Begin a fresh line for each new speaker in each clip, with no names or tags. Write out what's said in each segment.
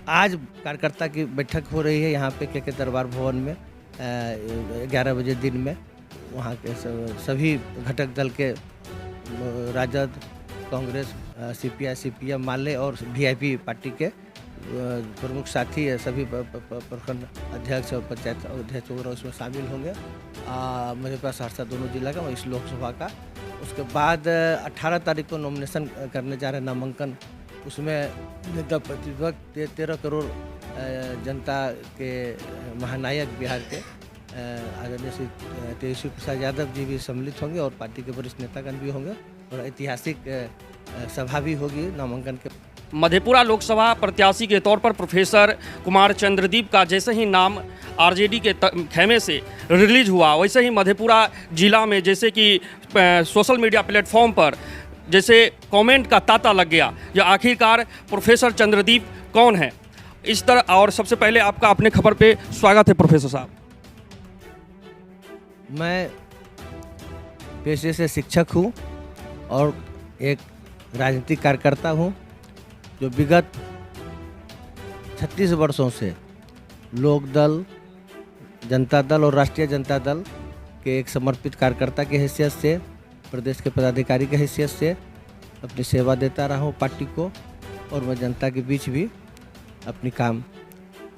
आज कार्यकर्ता की बैठक हो रही है यहाँ पे के दरबार भवन में 11 बजे दिन में। वहाँ के सभी घटक दल के राजद, कांग्रेस, सीपीआई, सीपीएम, माले और वीआईपी पार्टी के प्रमुख साथी सभी प्रखंड अध्यक्ष और पंचायत अध्यक्ष वगैरह उसमें शामिल होंगे। मधेपुरा सहरसा दोनों जिला का इस लोकसभा का। उसके बाद 18 तारीख को नॉमिनेशन करने जा रहे हैं, नामांकन। उसमें नेता प्रतिपक्ष 13 करोड़ जनता के महानायक बिहार के आदरणीय श्री तेजस्वी प्रसाद यादव जी भी सम्मिलित होंगे और पार्टी के वरिष्ठ नेतागण भी होंगे और ऐतिहासिक सभा भी होगी नामांकन के।
मधेपुरा लोकसभा प्रत्याशी के तौर पर प्रोफेसर कुमार चंद्रदीप का जैसे ही नाम आरजेडी के खेमे से रिलीज हुआ, वैसे ही मधेपुरा जिला में जैसे कि सोशल मीडिया प्लेटफॉर्म पर जैसे कमेंट का तांता लग गया, जो आखिरकार प्रोफेसर चंद्रदीप कौन है इस तरह। और सबसे पहले आपका अपने खबर पे स्वागत है प्रोफेसर साहब।
मैं पेशे से शिक्षक हूँ और एक राजनीतिक कार्यकर्ता हूँ जो विगत 36 वर्षों से लोक दल, जनता दल और राष्ट्रीय जनता दल के एक समर्पित कार्यकर्ता की हैसियत से, प्रदेश के पदाधिकारी की हैसियत से अपनी सेवा देता रहा हूँ पार्टी को और मैं जनता के बीच भी अपनी काम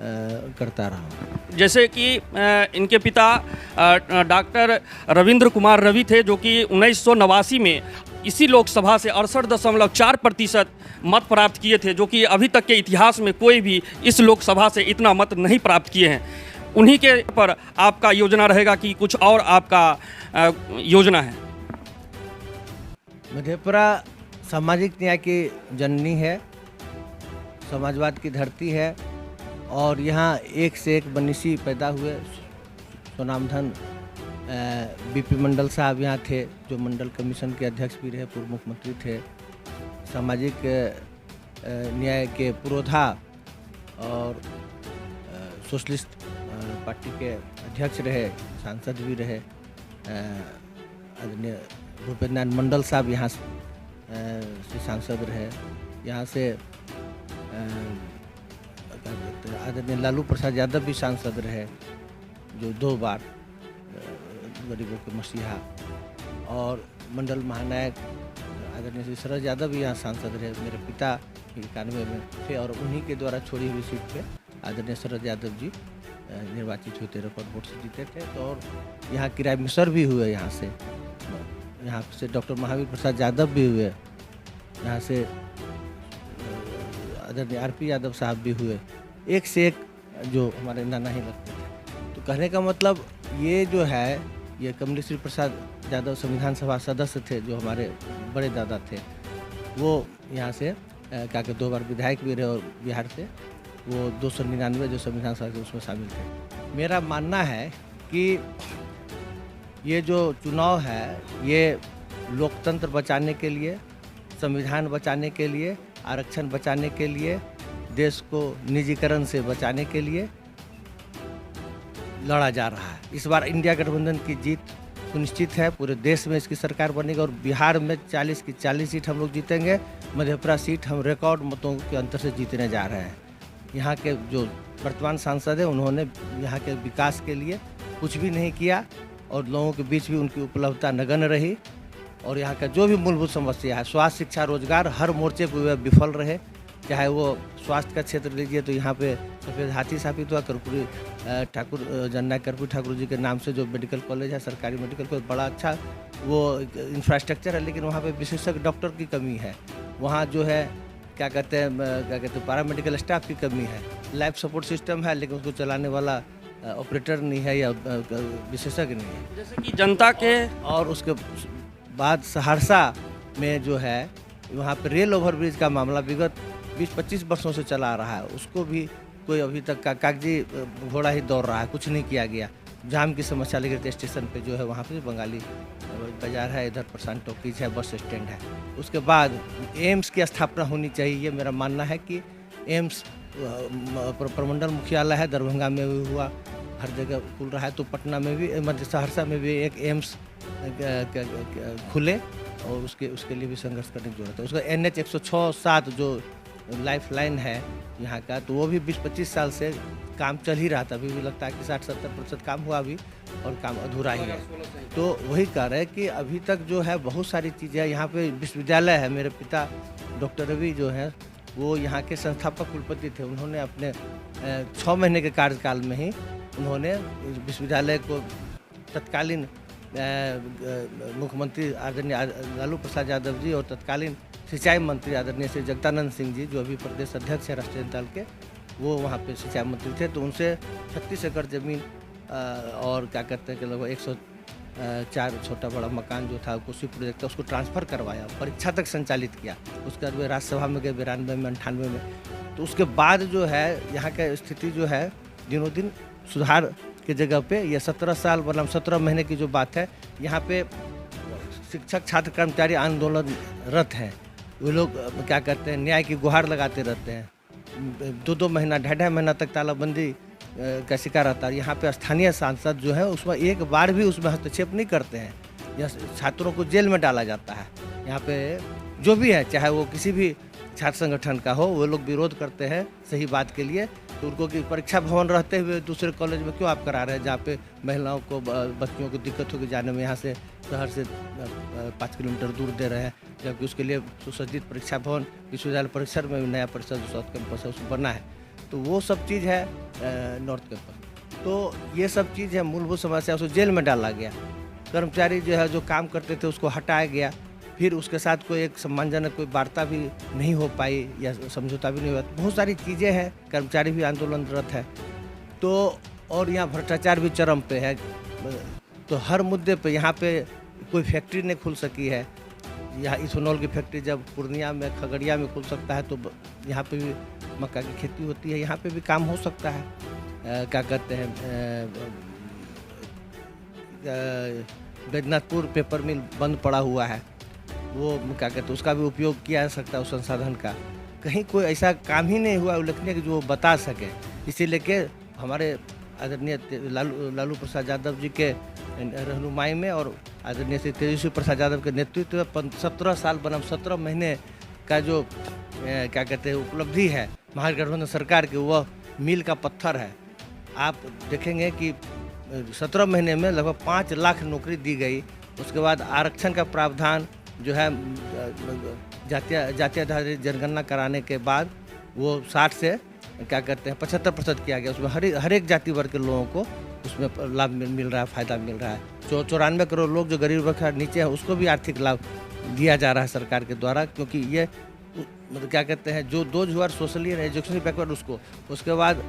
करता रहा हूँ।
जैसे कि इनके पिता डॉक्टर रविंद्र कुमार रवि थे, जो कि 1989 में इसी लोकसभा से 68.4% मत प्राप्त किए थे, जो कि अभी तक के इतिहास में कोई भी इस लोकसभा से इतना मत नहीं प्राप्त किए हैं। उन्हीं के पर आपका योजना रहेगा कि कुछ और आपका योजना है?
मधेपुरा सामाजिक न्याय की जननी है, समाजवाद की धरती है और यहाँ एक से एक मनीषी पैदा हुए। सुनामधन बीपी मंडल साहब यहाँ थे, जो मंडल कमीशन के अध्यक्ष भी रहे, पूर्व मुख्यमंत्री थे, सामाजिक न्याय के पुरोधा और सोशलिस्ट पार्टी के अध्यक्ष रहे, सांसद भी रहे। आदरणीय भूपेंद्र नारायण मंडल साहब यहाँ से सांसद रहे। यहाँ से आदरणीय लालू प्रसाद यादव भी सांसद रहे, जो 2 बार गरीबों के मसीहा। और मंडल महानायक आदरणीय श्री शरद यादव भी यहाँ सांसद रहे। मेरे पिता 91 में थे और उन्हीं के द्वारा छोड़ी हुई सीट पे आदरणीय शरद यादव जी निर्वाचित हुए, 13 वोट से जीते थे। तो और यहाँ किराए मिसर भी हुए, यहाँ से डॉक्टर महावीर प्रसाद यादव भी हुए, यहाँ से आदरणीय आरपी यादव साहब भी हुए। एक से एक जो हमारे नाना ही लगते थे। तो कहने का मतलब ये जो है, ये कमलेश श्री प्रसाद यादव संविधान सभा सदस्य थे, जो हमारे बड़े दादा थे। वो यहाँ से क्या कहते 2 बार विधायक भी रहे और बिहार से वो 299 जो संविधान सभा के उसमें शामिल थे। मेरा मानना है कि ये जो चुनाव है, ये लोकतंत्र बचाने के लिए, संविधान बचाने के लिए, आरक्षण बचाने के लिए, देश को निजीकरण से बचाने के लिए लड़ा जा रहा है। इस बार इंडिया गठबंधन की जीत सुनिश्चित है। पूरे देश में इसकी सरकार बनेगी और बिहार में 40 की 40 सीट हम लोग जीतेंगे। मधेपुरा सीट हम रिकॉर्ड मतों के अंतर से जीतने जा रहे हैं। यहाँ के जो वर्तमान सांसद हैं, उन्होंने यहाँ के विकास के लिए कुछ भी नहीं किया और लोगों के बीच भी उनकी उपलब्धता नगण्य रही। और यहाँ का जो भी मूलभूत समस्या है, स्वास्थ्य, शिक्षा, रोजगार, हर मोर्चे पर वे विफल रहे। चाहे वो स्वास्थ्य का क्षेत्र लीजिए तो यहाँ पे सफेद हाथी स्थापित हुआ, कर्पूरी ठाकुर जननायक कर्पूरी ठाकुर जी के नाम से जो मेडिकल कॉलेज है, सरकारी मेडिकल कॉलेज, बड़ा अच्छा वो इंफ्रास्ट्रक्चर है, लेकिन वहाँ पे विशेषज्ञ डॉक्टर की कमी है। वहाँ जो है क्या कहते हैं पैरामेडिकल स्टाफ की कमी है। लाइफ सपोर्ट सिस्टम है, लेकिन उसको चलाने वाला ऑपरेटर नहीं है या विशेषज्ञ नहीं है।
जैसे कि जनता के
और उसके बाद सहरसा में जो है, वहाँ पे रेल ओवरब्रिज का मामला विगत 20-25 वर्षों से चला आ रहा है। उसको भी कोई अभी तक का कागजी घोड़ा ही दौड़ रहा है, कुछ नहीं किया गया। जाम की समस्या लेकर स्टेशन पे जो है, वहाँ पे बंगाली बाजार है, इधर प्रशांत टॉकीज है, बस स्टैंड है। उसके बाद एम्स की स्थापना होनी चाहिए। ये मेरा मानना है कि एम्स प्रमंडल मुख्यालय है, दरभंगा में भी हुआ, हर जगह खुल रहा है, तो पटना में भी, मध्य सहरसा में भी एक एम्स खुले और उसके लिए भी संघर्ष करने की जरूरत है। उसका NH 106-7 जो लाइफ लाइन है, यहाँ का, तो वो भी 20-25 साल से काम चल ही रहा था। अभी भी लगता है कि 60-70% काम हुआ अभी और काम अधूरा ही है। तो वही कह रहे हैं कि अभी तक जो है बहुत सारी चीज़ें यहाँ पे विश्वविद्यालय है। मेरे पिता डॉक्टर रवि जो हैं वो यहाँ के संस्थापक कुलपति थे। उन्होंने अपने 6 महीने के कार्यकाल में ही उन्होंने इस विश्वविद्यालय को तत्कालीन मुख्यमंत्री आदरणीय लालू प्रसाद यादव जी और तत्कालीन सिंचाई मंत्री आदरणीय श्री जगदानंद सिंह जी, जो अभी प्रदेश अध्यक्ष है राष्ट्रीय जनता दल के, वो वहाँ पे सिंचाई मंत्री थे। तो उनसे 36 एकड़ ज़मीन और क्या कहते हैं कि लगभग 104 छोटा बड़ा मकान जो था कोसी प्रोजेक्ट, उसको ट्रांसफ़र करवाया, परीक्षा तक संचालित किया। उसके बाद वे राज्यसभा में गए 92 में, 98 में। तो उसके बाद जो है यहाँ का स्थिति जो है दिनों दिन सुधार की जगह पे ये 17 साल मतलब 17 महीने की जो बात है, यहाँ पे शिक्षक छात्र कर्मचारी आंदोलनरत हैं। वो लोग क्या करते हैं, न्याय की गुहार लगाते रहते हैं। 2-2 महीना 2.5 महीना तक तालाबंदी का शिकार रहता है। यहाँ पे स्थानीय सांसद जो है उसमें एक बार भी उसमें हस्तक्षेप नहीं करते हैं। यह छात्रों को जेल में डाला जाता है। यहाँ पे जो भी है, चाहे वो किसी भी छात्र संगठन का हो, वो लोग विरोध करते हैं सही बात के लिए। तो उनको कि परीक्षा भवन रहते हुए दूसरे कॉलेज में क्यों आप करा रहे हैं, जहाँ पे महिलाओं को बच्चियों को दिक्कत होगी जाने में, यहाँ से शहर से 5 किलोमीटर दूर दे रहे हैं। जबकि उसके लिए सुसज्जित परीक्षा भवन विश्वविद्यालय परिसर में नया परिसर जो साउथ कैंपस है उसको बना है। तो वो सब चीज़ है नॉर्थ कैंपस। तो ये सब चीज़ है मूलभूत समस्या। उसको जेल में डाला गया। कर्मचारी जो है जो काम करते थे उसको हटाया गया। फिर उसके साथ कोई एक सम्मानजनक कोई वार्ता भी नहीं हो पाई या समझौता भी नहीं हुआ। बहुत सारी चीज़ें हैं, कर्मचारी भी आंदोलनरत है। तो और यहाँ भ्रष्टाचार भी चरम पे है। तो हर मुद्दे पे यहाँ पे कोई फैक्ट्री नहीं खुल सकी है। यहाँ इथेनॉल की फैक्ट्री जब पूर्णिया में, खगड़िया में खुल सकता है, तो यहाँ पे भी मक्का की खेती होती है, यहाँ पे भी काम हो सकता है। क्या कहते हैं, बैजनाथपुर पेपर मिल बंद पड़ा हुआ है, वो क्या कहते हैं उसका भी उपयोग किया जा सकता है उस संसाधन का। कहीं कोई ऐसा काम ही नहीं हुआ उल्लेखनीय कि जो वो बता सके। इसीलिए कि हमारे आदरणीय लालू प्रसाद यादव जी के रहनुमाई में और आदरणीय श्री तेजस्वी प्रसाद यादव के नेतृत्व में 17 साल बनाम 17 महीने का जो क्या कहते हैं उपलब्धि है महागठबंधन सरकार की, वह मील का पत्थर है। आप देखेंगे कि 17 महीने में लगभग 5 लाख नौकरी दी गई। उसके बाद आरक्षण का प्रावधान जो है जातीय आधारित जनगणना कराने के बाद वो 60 से क्या कहते हैं 75% किया गया। उसमें हर एक जाति वर्ग के लोगों को उसमें लाभ मिल रहा है, फ़ायदा मिल रहा है। 94 करोड़ लोग जो गरीब वर्ग नीचे हैं उसको भी आर्थिक लाभ दिया जा रहा है सरकार के द्वारा। क्योंकि ये मतलब क्या कहते हैं जो दो जुआर सोशली एजुकेशनली बैकवर्ड उसको उसके बाद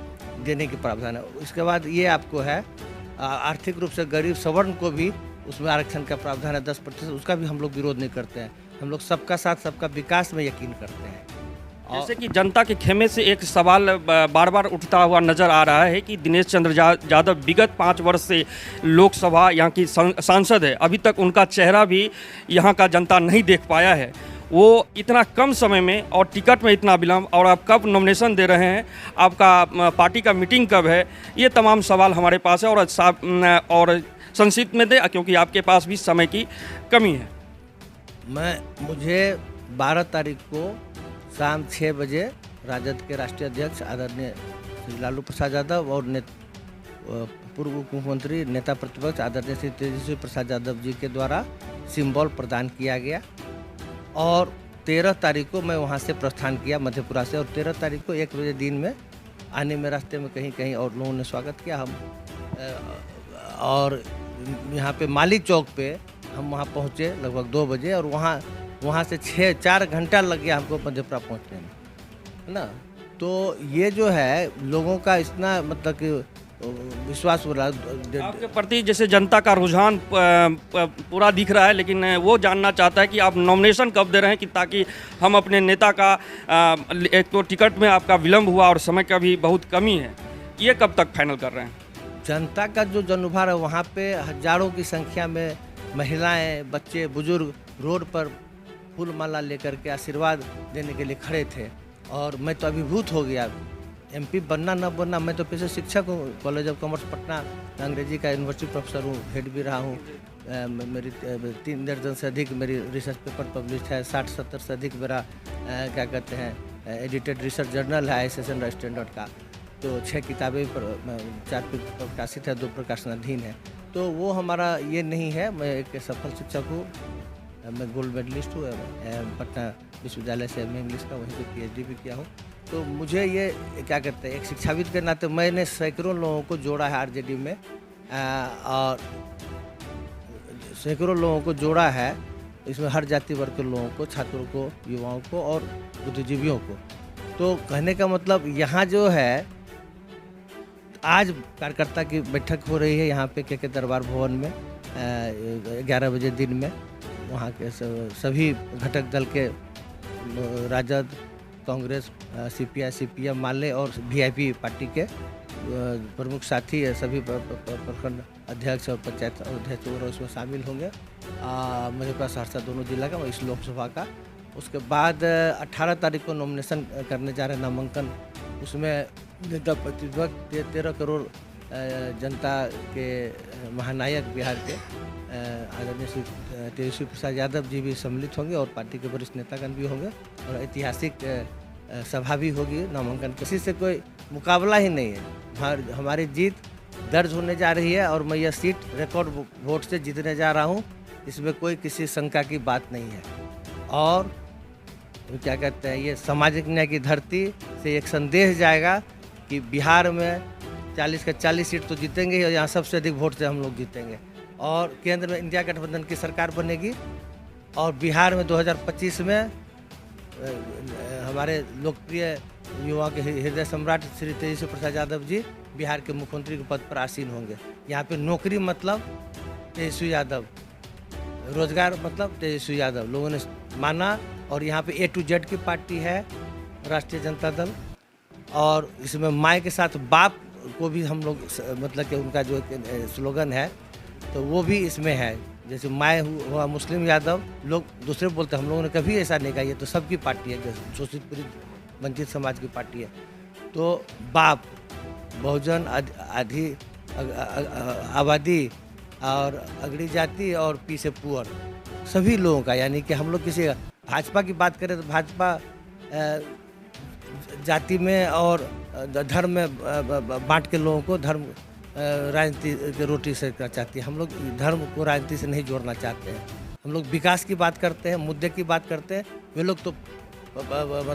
देने की प्रावधान है। इसके बाद ये आपको है आर्थिक रूप से गरीब सवर्ण को भी उसमें आरक्षण का प्रावधान है 10%। उसका भी हम लोग विरोध नहीं करते हैं। हम लोग सबका साथ सबका विकास में यकीन करते हैं।
जैसे कि जनता के खेमे से एक सवाल बार बार उठता हुआ नज़र आ रहा है कि दिनेश चंद्र यादव विगत 5 वर्ष से लोकसभा यहाँ की सांसद है, अभी तक उनका चेहरा भी यहाँ का जनता नहीं देख पाया है। वो इतना कम समय में और टिकट में इतना विलम्ब, और आप कब नॉमिनेशन दे रहे हैं, आपका पार्टी का मीटिंग कब है, ये तमाम सवाल हमारे पास है। और संक्षिप्त में दे क्योंकि आपके पास भी समय की कमी है।
मुझे 12 तारीख को शाम 6 बजे राजद के राष्ट्रीय अध्यक्ष आदरणीय श्री लालू प्रसाद यादव और पूर्व उप मुख्यमंत्री नेता प्रतिपक्ष आदरणीय श्री तेजस्वी प्रसाद यादव जी के द्वारा सिंबल प्रदान किया गया। और 13 तारीख को मैं वहां से प्रस्थान किया मधेपुरा से। और 13 तारीख को 1 बजे दिन में आने में रास्ते में कहीं कहीं और लोगों ने स्वागत किया। हम और यहाँ पे माली चौक पे हम वहाँ पहुँचे लगभग 2 बजे। और वहाँ से 4 घंटा लग गया हमको मधेपुरा पहुँचने में, है ना। तो ये जो है लोगों का इतना मतलब कि विश्वास हो रहा है
आपके प्रति, जैसे जनता का रुझान पूरा दिख रहा है, लेकिन वो जानना चाहता है कि आप नॉमिनेशन कब दे रहे हैं कि ताकि हम अपने नेता का एक तो टिकट में आपका विलम्ब हुआ और समय का भी बहुत कमी है, ये कब तक फाइनल कर रहे हैं?
जनता का जो जनउभार है वहाँ पे हजारों की संख्या में महिलाएं, बच्चे, बुजुर्ग रोड पर फूल माला लेकर के आशीर्वाद देने के लिए खड़े थे। और मैं तो अभिभूत हो गया। एमपी बनना न बनना, मैं तो पेशे शिक्षक हूँ, कॉलेज ऑफ कॉमर्स पटना अंग्रेजी का यूनिवर्सिटी प्रोफेसर हूँ, हेड भी रहा हूँ। मेरी 3 दर्जन से अधिक मेरी रिसर्च पेपर पब्लिश है, 60-70 से अधिक मेरा क्या कहते हैं एडिटेड रिसर्च जर्नल है ISSN स्टैंडर्ड का, तो 6 किताबें 4 प्रकाशित है, 2 प्रकाशनाधीन है। तो वो हमारा ये नहीं है। मैं एक सफल शिक्षक हूँ, मैं गोल्ड मेडलिस्ट हूँ, पटना विश्वविद्यालय से MA इंग्लिश का, वहीं पे PhD भी किया हूँ। तो मुझे ये क्या कहते हैं, एक शिक्षाविद के नाते मैंने सैकड़ों लोगों को जोड़ा है RJD में, और सैकड़ों लोगों को जोड़ा है। इसमें हर जाति वर्ग के लोगों को, छात्रों को, युवाओं को और बुद्धिजीवियों को। तो कहने का मतलब यहाँ जो है, आज कार्यकर्ता की बैठक हो रही है यहाँ पे KK दरबार भवन में 11 बजे दिन में। वहाँ के सभी घटक दल के, राजद, कांग्रेस, CPI, CPM, माले और VIP पार्टी के प्रमुख साथी, सभी प्रखंड अध्यक्ष और पंचायत अध्यक्ष वगैरह उसमें शामिल होंगे। मधेपुरा सहरसा दोनों जिला का, इस लोकसभा का। उसके बाद 18 तारीख को नॉमिनेशन करने जा रहे हैं, नामांकन। उसमें नेता प्रतिपक्ष 13 करोड़ जनता के महानायक बिहार के आदरणीय श्री तेजस्वी प्रसाद यादव जी भी सम्मिलित होंगे और पार्टी के वरिष्ठ नेतागण भी होंगे और ऐतिहासिक सभा भी होगी नामांकन। किसी से कोई मुकाबला ही नहीं है। हमारी जीत दर्ज होने जा रही है और मैं यह सीट रिकॉर्ड वोट से जीतने जा रहा हूँ। इसमें कोई किसी शंका की बात नहीं है। और क्या कहते हैं, ये सामाजिक न्याय की धरती से एक संदेश जाएगा कि बिहार में 40 का 40 सीट तो जीतेंगे ही, और यहाँ सबसे अधिक वोट से हम लोग जीतेंगे। और केंद्र में इंडिया गठबंधन की सरकार बनेगी और बिहार में 2025 में हमारे लोकप्रिय युवा के हृदय सम्राट श्री तेजस्वी प्रसाद यादव जी बिहार के मुख्यमंत्री के पद पर आसीन होंगे। यहाँ पे नौकरी मतलब तेजस्वी यादव, रोजगार मतलब तेजस्वी यादव लोगों ने माना। और यहाँ पे A to Z की पार्टी है राष्ट्रीय जनता दल, और इसमें माँ के साथ बाप को भी हम लोग, मतलब कि उनका जो स्लोगन है तो वो भी इसमें है। जैसे माँ हुआ मुस्लिम यादव, लोग दूसरे बोलते हैं, हम लोगों ने कभी ऐसा नहीं कहा। ये तो सबकी पार्टी है, शोषित पीड़ित वंचित समाज की पार्टी है। तो बाप, बहुजन, आधी आबादी और अगड़ी जाति और पी से पुअर, सभी लोगों का। यानी कि हम लोग किसी भाजपा की बात करें तो भाजपा जाति में और धर्म में बांट के लोगों को धर्म राजनीति की रोटी से चाहती है। हम लोग धर्म को राजनीति से नहीं जोड़ना चाहते हैं। हम लोग विकास की बात करते हैं, मुद्दे की बात करते हैं। वे लोग तो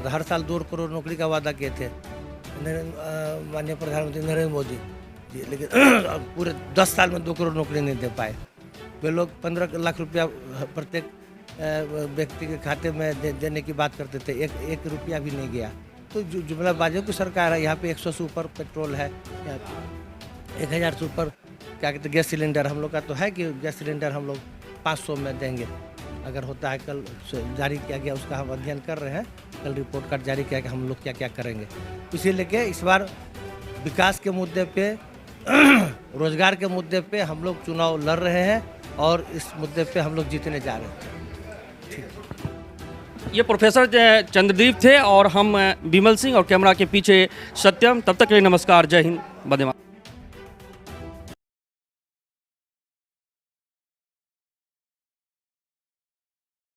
हर साल 2 करोड़ नौकरी का वादा किए थे माननीय प्रधानमंत्री नरेंद्र मोदी जी, लेकिन पूरे 10 साल में 2 करोड़ नौकरी नहीं दे पाए। वे लोग 15 लाख रुपया प्रत्येक व्यक्ति के खाते में देने की बात करते थे, एक रुपया भी नहीं गया। तो जुमलाबाजियों की सरकार है। यहाँ पे 100 से ऊपर पेट्रोल है, 1000 से ऊपर क्या कहते गैस सिलेंडर। हम लोग का तो है कि गैस सिलेंडर हम लोग 500 में देंगे, अगर होता है। कल जारी किया गया, उसका हम अध्ययन कर रहे हैं। कल रिपोर्ट कार्ड जारी किया कि हम लोग क्या क्या करेंगे। इसीलिए कि इस बार विकास के मुद्दे पे रोजगार के मुद्दे पे हम लोग चुनाव लड़ रहे हैं और इस मुद्दे पे हम लोग जीतने जा रहे हैं।
ये प्रोफेसर चंद्रदीप थे और हम विमल सिंह और कैमरा के पीछे सत्यम। तब तक के लिए नमस्कार, जय हिंद, वंदे मातरम।